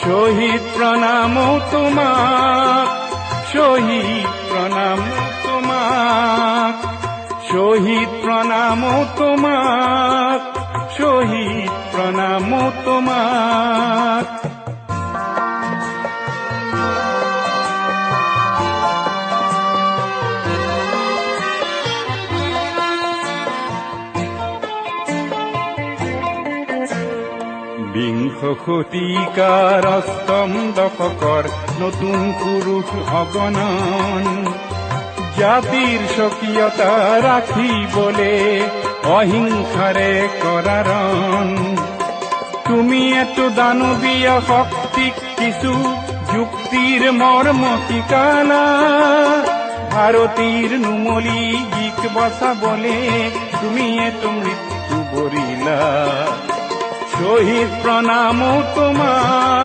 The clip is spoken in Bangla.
শহীদ প্রণাম তোমার, শহীদ প্রণাম তোমার, শহীদ প্রণাম তোমার, শহীদ প্রণাম তোমার। বিংশ শতিকাৰ অষ্টম দশকৰ নতুন পুৰুষ অগণন, জাতিৰ স্বকীয়তা ৰাখিবলে অহিংসাৰে কৰাৰণ। তুমি এতো দানৱীয় শক্তিক কিছু যুক্তিৰ মৰ্ম শিকালা, ভাৰতীৰ নুমলী গীক বচাবলে তুমি এতো মৃত্যু বৰিলা। শহীদ প্রণাম তোমার।